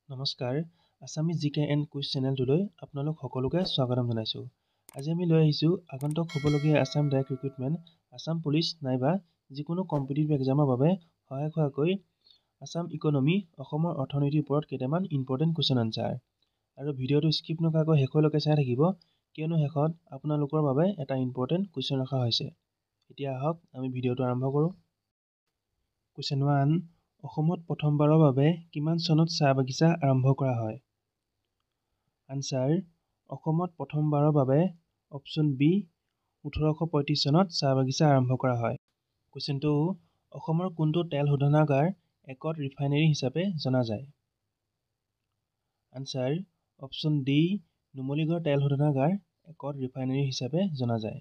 নমস্কাৰ আছামিজ জিকে and quiz চেনেলটোলৈ আপোনালোক সকলোকে স্বাগতম জনাইছোঁ। আজি আমি লৈ আহিছোঁ আগন্তুক হ'বলগীয়া Assam direct recruitment, Assam police নাইবা যিকোনো কম্পিটিটিভ এক্সামৰ বাবে সহায়ক হোৱাকৈ আছাম ইকনমি, অসমৰ অৰ্থনীতিৰ ওপৰত কেইটামান ইম্পৰ্টেণ্ট কুৱেশ্যন আনচাৰ। আৰু ভিডিঅ'টো স্কিপ নকৰাকৈ শেষলৈকে চাই থাকিব, কিয়নো শেষত আপোনালোকৰ বাবে এটা ইম্পৰ্টেণ্ট কুৱেশ্যন ৰখা হৈছে। এতিয়া আহক আমি ভিডিঅ'টো আৰম্ভ কৰোঁ। কুৱেশ্যন 1, অসমত প্ৰথমবাৰৰ বাবে কিমান চনত চাহ বাগিচা আৰম্ভ কৰা হয়? আনচাৰ: অসমত প্ৰথমবাৰৰ বাবে অপশ্যন বি 1835 চনত চাহ বাগিচা আৰম্ভ কৰা হয়। কুৱেশ্যন 2, অসমৰ কোনটো তেল শোধনাগাৰ একত ৰিফাইনেৰী হিচাপে জনা যায়? আনচাৰ: অপশ্যন ডি নুমলীগড় তেল শোধনাগাৰ একত ৰিফাইনেৰী হিচাপে জনা যায়।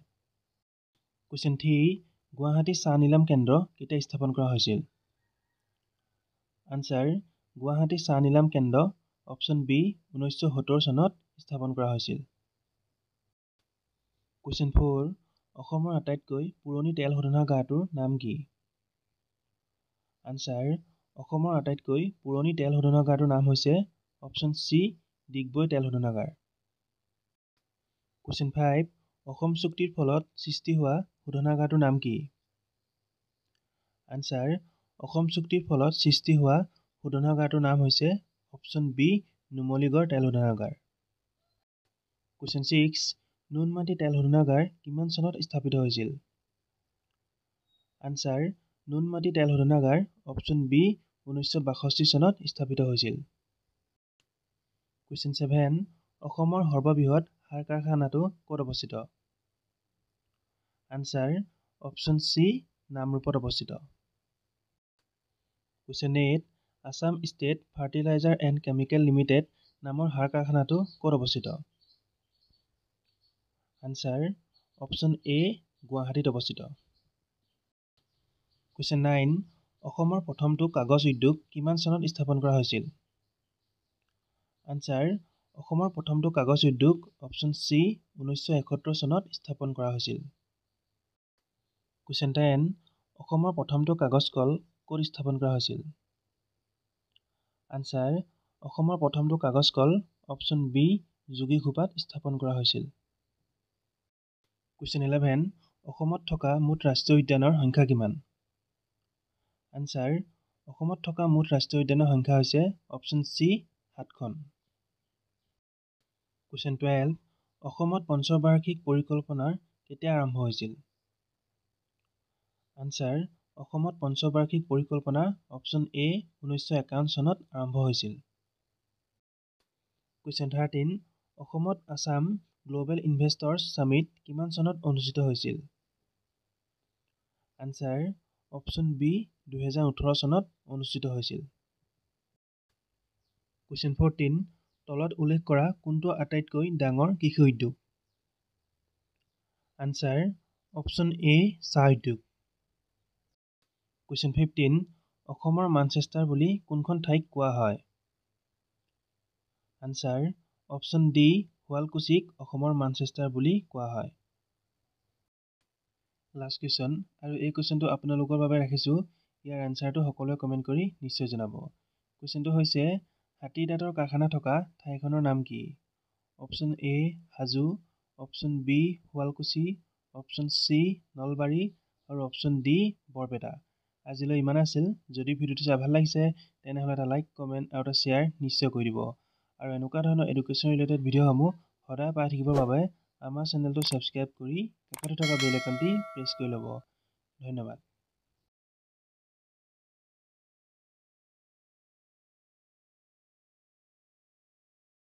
কুৱেশ্যন 3, গুৱাহাটী চাহ নিলাম কেন্দ্ৰ কেতিয়া স্থাপন কৰা হৈছিল? আনচাৰ: গুৱাহাটী চাহ নিলাম কেন্দ্ৰ অপশ্যন বি 1970 চনত স্থাপন কৰা হৈছিল। কুৱেশ্যন 4, অসমৰ আটাইতকৈ পুৰণি তেল শোধনাগাৰটোৰ নাম কি? আনচাৰ: অসমৰ আটাইতকৈ পুৰণি তেল শোধনাগাৰটোৰ নাম হৈছে অপশ্যন চি ডিগবৈ তেল শোধনাগাৰ। কুৱেশ্যন 5, অসম চুক্তিৰ ফলত সৃষ্টি হোৱা শোধনাগাৰটোৰ নাম কি? আনচাৰ: অসম চুক্তিৰ ফলত সৃষ্টি হোৱা শোধনাগাৰটোৰ নাম হৈছে অপশ্যন বি নুমলীগড় তেল শোধনাগাৰ। কুৱেশ্যন 6, নুনমাটি তেল শোধনাগাৰ কিমান চনত স্থাপিত হৈছিল? আনচাৰ: নুনমাটি তেল শোধনাগাৰ অপশ্যন বি 1962 চনত স্থাপিত হৈছিল। কুৱেশ্যন 7, অসমৰ সৰ্ববৃহৎ সাৰ কাৰখানাটো ক'ত অৱস্থিত? আনচাৰ: অপশ্যন চি নামৰূপত অৱস্থিত। Question 8, Assam state fertilizer and chemical limited নামৰ সাৰ কাৰখানাটো ক'ত অৱস্থিত? আনচাৰ: অপশ্যন এ গুৱাহাটীত অৱস্থিত। কুৱেশ্যন 9, অসমৰ প্ৰথমটো কাগজ উদ্যোগ কিমান চনত স্থাপন কৰা হৈছিল? আনচাৰ: অসমৰ প্ৰথমটো কাগজ উদ্যোগ অপশ্যন চি 1971 চনত স্থাপন কৰা হৈছিল। কুৱেশ্যন 10, অসমৰ প্ৰথমটো কাগজ কল ক'ত স্থাপন কৰা হৈছিল? আনচাৰ: অসমৰ প্ৰথমটো কাগজ কল অপশ্যন বি যোগীঘোপাত স্থাপন কৰা হৈছিল। কুৱেশ্যন 11, অসমত থকা মুঠ ৰাষ্ট্ৰীয় উদ্যানৰ সংখ্যা কিমান? আনচাৰ: অসমত থকা মুঠ ৰাষ্ট্ৰীয় উদ্যানৰ সংখ্যা হৈছে অপশ্যন চি 7খন। কুৱেশ্যন 12, অসমত পঞ্চবাৰ্ষিক পৰিকল্পনা কেতিয়া আৰম্ভ হৈছিল? আনচাৰ: অসমত পঞ্চবাৰ্ষিক পৰিকল্পনা অপশ্যন এ 1951 চনত আৰম্ভ হৈছিল। কুৱেশ্যন 13, অসমত আছাম গ্ল'বেল ইনভেষ্টৰ্ছ ছামিট কিমান চনত অনুষ্ঠিত হৈছিল? আনচাৰ: অপশ্যন বি 2018 চনত অনুষ্ঠিত হৈছিল। কুৱেশ্যন 14, তলত উল্লেখ কৰা কোনটো আটাইতকৈ ডাঙৰ কৃষি উদ্যোগ? আনচাৰ: অপশ্যন এ চাহ উদ্যোগ। কুৱেশ্যন 15, অসমৰ মানচেষ্টাৰ বুলি কোনখন ঠাইক কোৱা হয়? আনচাৰ: অপশ্যন ডি শুৱালকুছিক অসমৰ মানচেষ্টাৰ বুলি কোৱা হয়। লাষ্ট কুৱেশ্যন, আৰু এই কুৱেশ্যনটো আপোনালোকৰ বাবে ৰাখিছোঁ। ইয়াৰ এনচাৰটো সকলোৱে কমেণ্ট কৰি নিশ্চয় জনাব। কুৱেশ্যনটো হৈছে হাতীৰ দাঁতৰ কাৰখানা থকা ঠাইখনৰ নাম কি? Option A Hajo, option B Sualkuchi, option C Nalbari আৰু অপশ্যন ডি বৰপেটা। আজিলৈ ইমান আছিল। যদি ভিডিঅ'টো চাই ভাল লাগিছে তেনেহ'লে এটা লাইক, কমেণ্ট আৰু এটা শ্বেয়াৰ নিশ্চয় কৰি দিব। আৰু এনেকুৱা ধৰণৰ এডুকেশ্যন ৰিলেটেড ভিডিঅ'সমূহ সদায় পাই থাকিবৰ বাবে আমাৰ চেনেলটো ছাবস্ক্ৰাইব কৰি কাষতে থকা বেল আইকনটি প্ৰেছ কৰি ল'ব। ধন্যবাদ।